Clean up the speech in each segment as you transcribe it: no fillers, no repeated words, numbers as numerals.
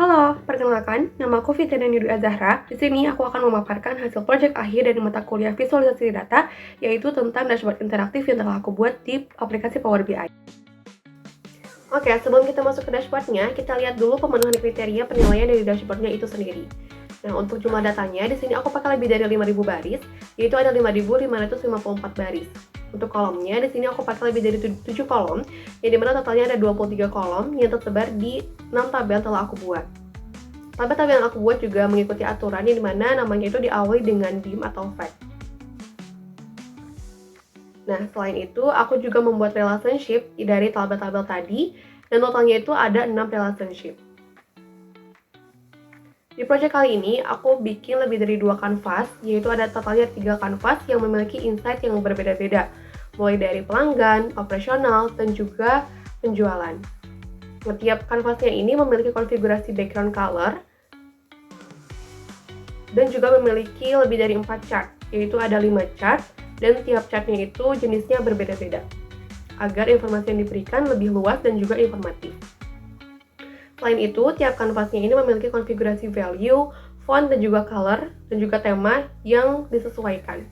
Halo, perkenalkan, nama aku Fitriana Nurul Azahra. Di sini aku akan memaparkan hasil proyek akhir dari mata kuliah visualisasi data, yaitu tentang dashboard interaktif yang telah aku buat di aplikasi Power BI. Oke, sebelum kita masuk ke dashboardnya, kita lihat dulu pemenuhan kriteria penilaian dari dashboardnya itu sendiri. Nah, untuk jumlah datanya, di sini aku pakai lebih dari 5.000 baris, yaitu ada 5.554 baris. Untuk kolomnya, di sini aku pakai lebih dari 7 kolom, yang dimana totalnya ada 23 kolom yang tersebar di 6 tabel yang telah aku buat. Tabel-tabel yang aku buat juga mengikuti aturan yang dimana namanya itu diawali dengan dim atau fact. Nah, selain itu, aku juga membuat relationship dari tabel-tabel tadi, dan totalnya itu ada 6 relationship. Di project kali ini, aku bikin lebih dari 2 kanvas, yaitu ada totalnya 3 kanvas yang memiliki insight yang berbeda-beda, mulai dari pelanggan, operasional, dan juga penjualan. Setiap kanvasnya ini memiliki konfigurasi background color, dan juga memiliki lebih dari 4 chart, yaitu ada 5 chart, dan tiap chartnya itu jenisnya berbeda-beda, agar informasi yang diberikan lebih luas dan juga informatif. Selain itu, tiap kanvasnya ini memiliki konfigurasi value, font, dan juga color, dan juga tema yang disesuaikan.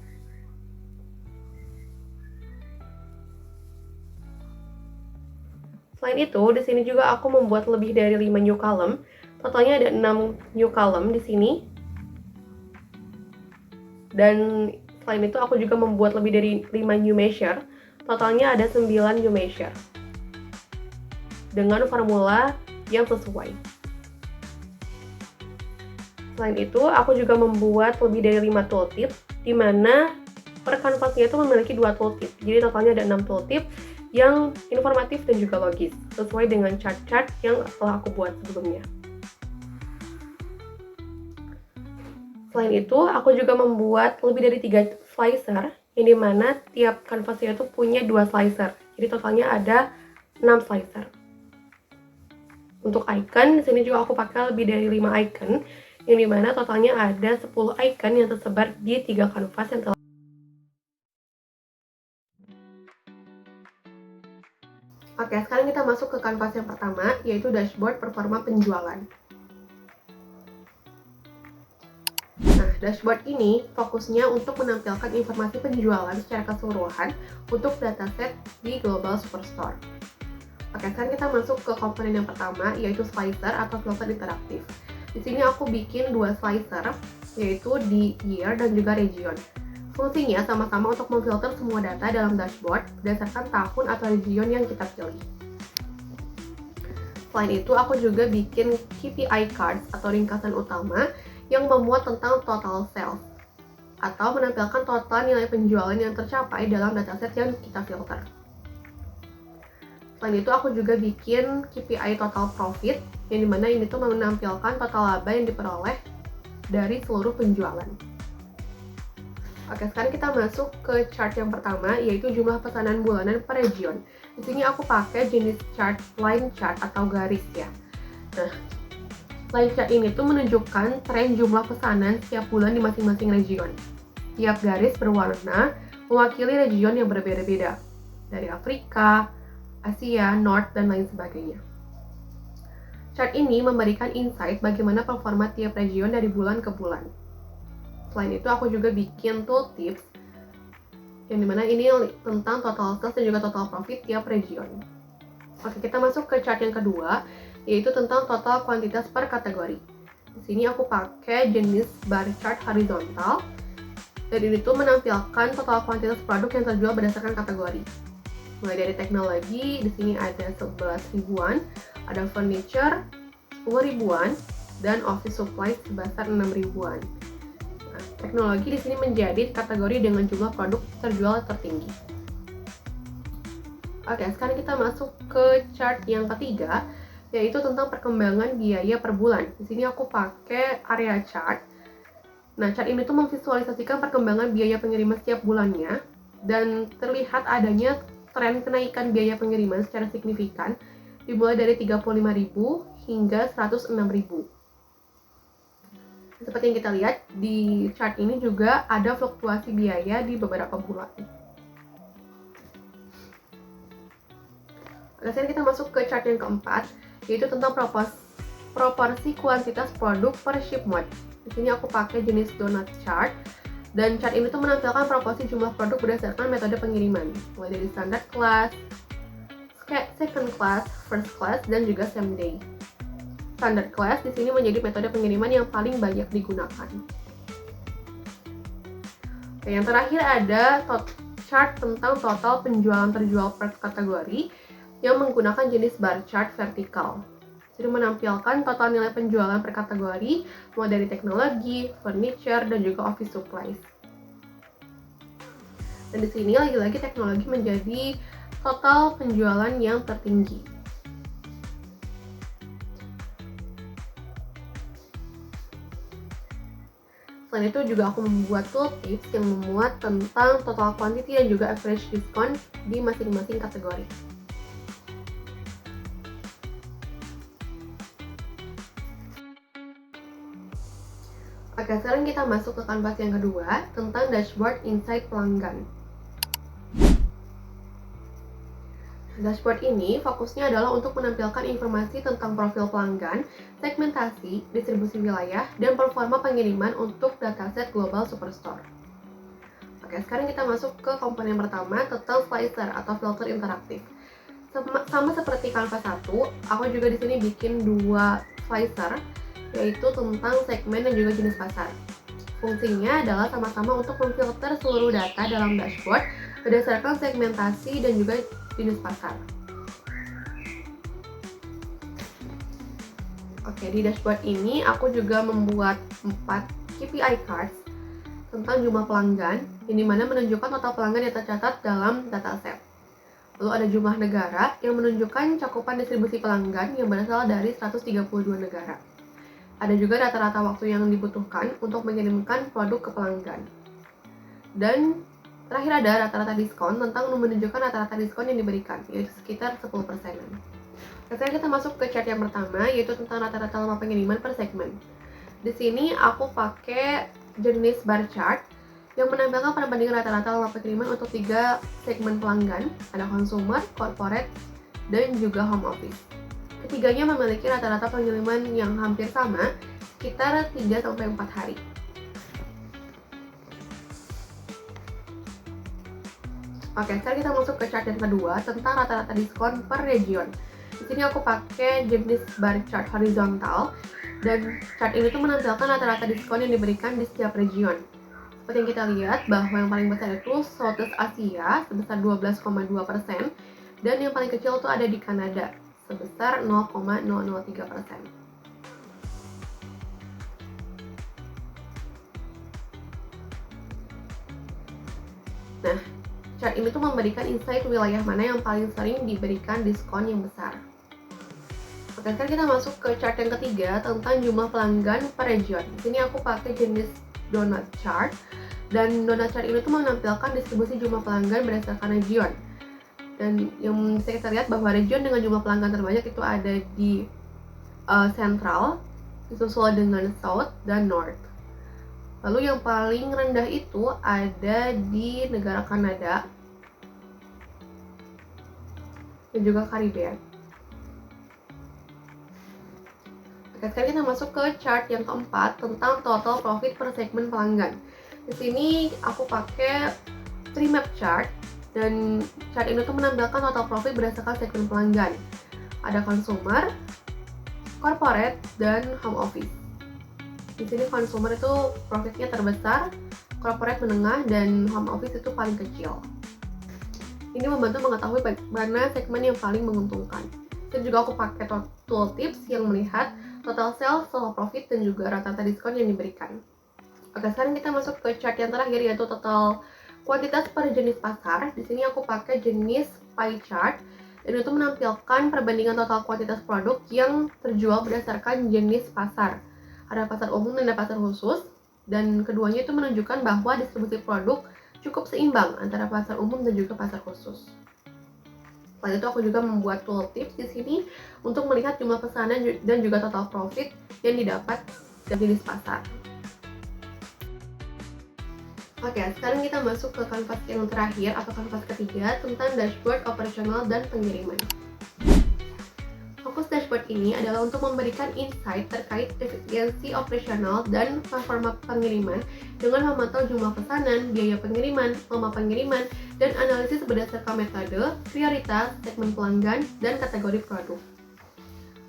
Selain itu, di sini juga aku membuat lebih dari 5 new column. Totalnya ada 6 new column di sini. Dan selain itu, aku juga membuat lebih dari 5 new measure. Totalnya ada 9 new measure. Dengan formula yang sesuai. Selain itu, aku juga membuat lebih dari 5 tooltip, di mana per kanvasnya itu memiliki 2 tooltip. Jadi totalnya ada 6 tooltip yang informatif dan juga logis, sesuai dengan chart-chart yang telah aku buat sebelumnya. Selain itu, aku juga membuat lebih dari 3 slicer, yang dimana tiap kanvasnya itu punya 2 slicer. Jadi totalnya ada 6 slicer. Untuk icon, di sini juga aku pakai lebih dari 5 icon, yang dimana totalnya ada 10 icon yang tersebar di 3 kanvas yang telah. Oke, sekarang kita masuk ke kanvas yang pertama, yaitu dashboard performa penjualan. Nah, dashboard ini fokusnya untuk menampilkan informasi penjualan secara keseluruhan untuk dataset di Global Superstore. Oke, sekarang kita masuk ke komponen yang pertama, yaitu slicer atau filter interaktif. Di sini aku bikin 2 slicer, yaitu di year dan juga region. Fungsinya sama-sama untuk memfilter semua data dalam dashboard berdasarkan tahun atau region yang kita pilih. Selain itu, aku juga bikin KPI cards atau ringkasan utama yang memuat tentang total sales atau menampilkan total nilai penjualan yang tercapai dalam dataset yang kita filter. Selain itu, aku juga bikin KPI total profit, yang dimana ini tuh menampilkan total laba yang diperoleh dari seluruh penjualan. Oke, sekarang kita masuk ke chart yang pertama, yaitu jumlah pesanan bulanan per region. Di sini aku pakai jenis chart line chart atau garis ya. Nah, line chart ini tuh menunjukkan tren jumlah pesanan setiap bulan di masing-masing region. Tiap garis berwarna mewakili region yang berbeda-beda, dari Afrika, Asia, North, dan lain sebagainya. Chart ini memberikan insight bagaimana performa tiap region dari bulan ke bulan. Selain itu, aku juga bikin tooltips, yang dimana ini tentang total sales dan juga total profit tiap region. Oke, kita masuk ke chart yang kedua, yaitu tentang total kuantitas per kategori. Di sini aku pakai jenis bar chart horizontal, dan ini tuh menampilkan total kuantitas produk yang terjual berdasarkan kategori. Mulai dari teknologi, di sini ada 11 ribuan, ada furniture 10 ribuan, dan office supply sebesar 6 ribuan. Nah, teknologi di sini menjadi kategori dengan jumlah produk terjual tertinggi. Oke, sekarang kita masuk ke chart yang ketiga, yaitu tentang perkembangan biaya per bulan. Di sini aku pakai area chart. Nah, chart ini tuh memvisualisasikan perkembangan biaya pengiriman setiap bulannya, dan terlihat adanya tren kenaikan biaya pengiriman secara signifikan, dimulai dari 35.000 hingga 106.000. Seperti yang kita lihat, di chart ini juga ada fluktuasi biaya di beberapa bulan. Sekarang kita masuk ke chart yang keempat, yaitu tentang proporsi kuantitas produk per shipment. Di sini aku pakai jenis donut chart. Dan chart ini tuh menampilkan proporsi jumlah produk berdasarkan metode pengiriman, mulai dari standard class, second class, first class, dan juga same day. Standard class di sini menjadi metode pengiriman yang paling banyak digunakan. Oke, yang terakhir ada chart tentang total penjualan terjual per kategori yang menggunakan jenis bar chart vertikal. Jadi menampilkan total nilai penjualan per kategori, mulai dari teknologi, furniture, dan juga office supplies. Dan di sini lagi-lagi teknologi menjadi total penjualan yang tertinggi. Selain itu juga aku membuat tooltips yang memuat tentang total quantity dan juga average discount di masing-masing kategori. Oke, sekarang kita masuk ke kanvas yang kedua tentang dashboard insight pelanggan. Dashboard ini fokusnya adalah untuk menampilkan informasi tentang profil pelanggan, segmentasi, distribusi wilayah, dan performa pengiriman untuk dataset Global Superstore. Oke, sekarang kita masuk ke komponen pertama tentang slicer atau filter interaktif. Sama seperti kanvas 1, aku juga di sini bikin dua slicer, yaitu tentang segmen dan juga jenis pasar. Fungsinya adalah sama-sama untuk memfilter seluruh data dalam dashboard berdasarkan segmentasi dan juga jenis pasar. Oke, di dashboard ini aku juga membuat 4 KPI cards tentang jumlah pelanggan, yang dimana menunjukkan total pelanggan yang tercatat dalam dataset. Lalu ada jumlah negara yang menunjukkan cakupan distribusi pelanggan yang berasal dari 132 negara. Ada juga rata-rata waktu yang dibutuhkan untuk mengirimkan produk ke pelanggan. Dan terakhir ada rata-rata diskon tentang menunjukkan rata-rata diskon yang diberikan, yaitu sekitar 10%. Sekarang kita masuk ke chart yang pertama, yaitu tentang rata-rata lama pengiriman per segmen. Di sini aku pakai jenis bar chart yang menampilkan perbandingan rata-rata lama pengiriman untuk 3 segmen pelanggan, ada consumer, corporate, dan juga home office. Ketiganya memiliki rata-rata pengiriman yang hampir sama, sekitar 3-4 hari. Oke, sekarang kita masuk ke chart yang kedua tentang rata-rata diskon per region. Di sini aku pakai jenis bar chart horizontal, dan chart ini tuh menampilkan rata-rata diskon yang diberikan di setiap region. Seperti yang kita lihat bahwa yang paling besar itu Southeast Asia sebesar 12,2%, dan yang paling kecil tuh ada di Kanada sebesar 0,003%. Nah, chart ini tuh memberikan insight wilayah mana yang paling sering diberikan diskon yang besar. Oke, sekarang kita masuk ke chart yang ketiga tentang jumlah pelanggan per region. Di sini aku pakai jenis donut chart, dan donut chart ini tuh menampilkan distribusi jumlah pelanggan berdasarkan region. Dan yang bisa kita lihat bahwa region dengan jumlah pelanggan terbanyak itu ada di Central, disusul dengan South dan North. Lalu yang paling rendah itu ada di negara Kanada dan juga Caribbean. Oke, sekarang kita masuk ke chart yang keempat tentang total profit per segmen pelanggan. Di sini aku pakai 3 map chart, dan chart ini tuh menampilkan total profit berdasarkan segmen pelanggan. Ada consumer, corporate, dan home office. Di sini consumer itu profitnya terbesar, corporate menengah, dan home office itu paling kecil. Ini membantu mengetahui mana segmen yang paling menguntungkan. Dan juga aku pakai tooltips yang melihat total sales, total profit, dan juga rata-rata diskon yang diberikan. Oke, sekarang kita masuk ke chart yang terakhir, yaitu total kuantitas per jenis pasar. Di sini aku pakai jenis pie chart, dan itu menampilkan perbandingan total kuantitas produk yang terjual berdasarkan jenis pasar. Ada pasar umum dan ada pasar khusus, dan keduanya itu menunjukkan bahwa distribusi produk cukup seimbang antara pasar umum dan juga pasar khusus. Selain itu aku juga membuat tooltips di sini untuk melihat jumlah pesanan dan juga total profit yang didapat dari jenis pasar. Oke, sekarang kita masuk ke kanvas yang terakhir atau kanvas ketiga tentang dashboard operasional dan pengiriman. Fokus dashboard ini adalah untuk memberikan insight terkait efisiensi operasional dan performa pengiriman dengan memantau jumlah pesanan, biaya pengiriman, lama pengiriman, dan analisis berdasarkan metode, prioritas, segmen pelanggan, dan kategori produk.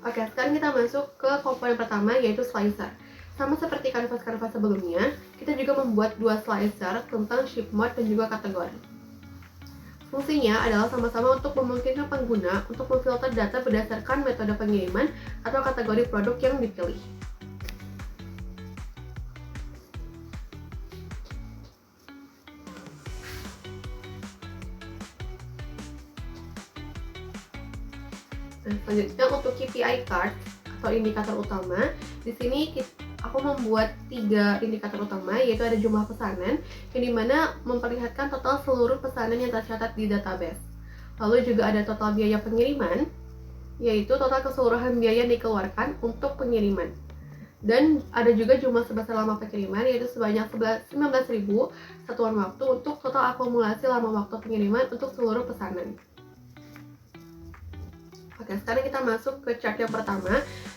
Oke, sekarang kita masuk ke komponen pertama, yaitu slicer. Sama seperti kanvas-kanvas sebelumnya, kita juga membuat dua slicer tentang ship mode dan juga kategori. Fungsinya adalah sama-sama untuk memungkinkan pengguna untuk memfilter data berdasarkan metode pengiriman atau kategori produk yang dipilih. Nah, selanjutnya untuk KPI card atau indikator utama, di sini aku membuat 3 indikator utama, yaitu ada jumlah pesanan yang dimana memperlihatkan total seluruh pesanan yang tercatat di database. Lalu juga ada total biaya pengiriman, yaitu total keseluruhan biaya yang dikeluarkan untuk pengiriman. Dan ada juga jumlah sebesar lama pengiriman, yaitu sebanyak 19.000 satuan waktu untuk total akumulasi lama waktu pengiriman untuk seluruh pesanan. Oke, sekarang kita masuk ke chart yang pertama,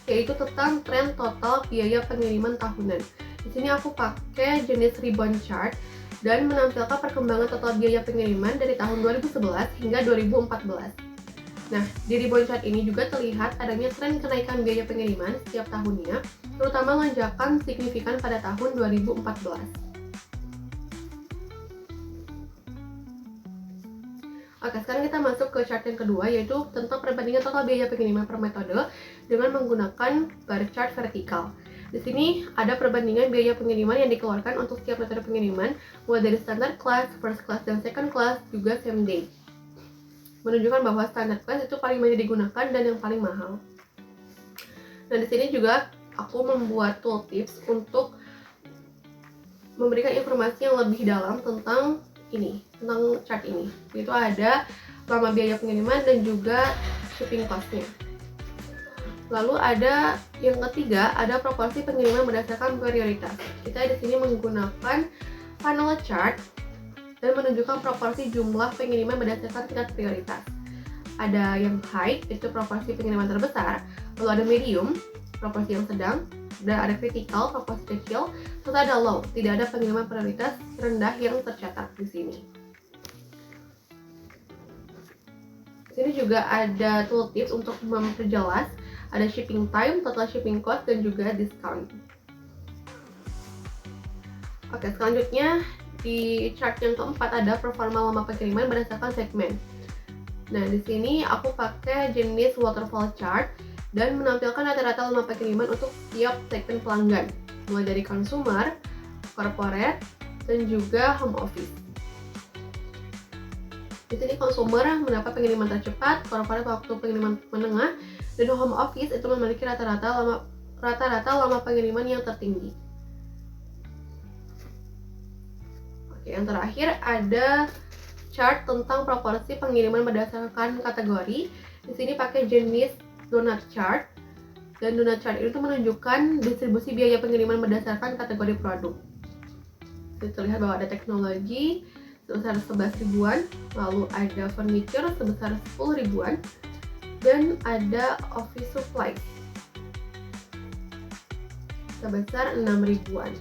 yaitu tentang tren total biaya pengiriman tahunan. Di sini aku pakai jenis ribbon chart dan menampilkan perkembangan total biaya pengiriman dari tahun 2011 hingga 2014. Nah, di ribbon chart ini juga terlihat adanya tren kenaikan biaya pengiriman setiap tahunnya, terutama lonjakan signifikan pada tahun 2014. Oke, sekarang kita masuk ke chart yang kedua, yaitu tentang perbandingan total biaya pengiriman per metode dengan menggunakan bar chart vertikal. Di sini ada perbandingan biaya pengiriman yang dikeluarkan untuk setiap metode pengiriman, mulai dari standard class, first class, dan second class, juga same day. Menunjukkan bahwa standard class itu paling banyak digunakan dan yang paling mahal. Nah, di sini juga aku membuat tooltips untuk memberikan informasi yang lebih dalam tentang chart ini. Itu ada lama biaya pengiriman dan juga shipping cost-nya. Lalu ada yang ketiga, ada proporsi pengiriman berdasarkan prioritas. Kita di sini menggunakan panel chart dan menunjukkan proporsi jumlah pengiriman berdasarkan tingkat prioritas. Ada yang high, itu proporsi pengiriman terbesar, lalu ada medium, proporsi yang sedang, dan ada critical, proporsi kecil, serta ada low, tidak ada pengiriman prioritas rendah yang tercatat di sini. Di sini juga ada tooltips untuk memperjelas, ada shipping time, total shipping cost, dan juga discount. Oke, selanjutnya di chart yang keempat ada performa lama pengiriman berdasarkan segmen. Nah, di sini aku pakai jenis waterfall chart dan menampilkan rata-rata lama pengiriman untuk setiap segmen pelanggan, mulai dari consumer, corporate, dan juga home office. Di sini consumer mendapat pengiriman tercepat, corporate waktu pengiriman menengah, dan home office itu memiliki rata-rata lama pengiriman yang tertinggi. Oke, yang terakhir ada chart tentang proporsi pengiriman berdasarkan kategori. Di sini pakai jenis donut chart, dan donut chart itu menunjukkan distribusi biaya pengiriman berdasarkan kategori produk. Terlihat bahwa ada teknologi sebesar 11 ribuan, lalu ada furniture sebesar 10 ribuan, dan ada office supplies sebesar 6 ribuan.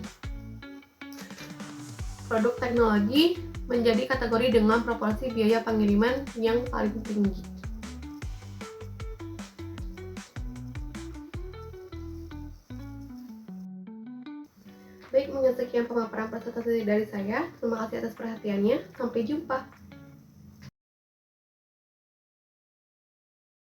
Produk teknologi menjadi kategori dengan proporsi biaya pengiriman yang paling tinggi. Baik, mungkin sekian pemaparan presentasi dari saya. Terima kasih atas perhatiannya. Sampai jumpa.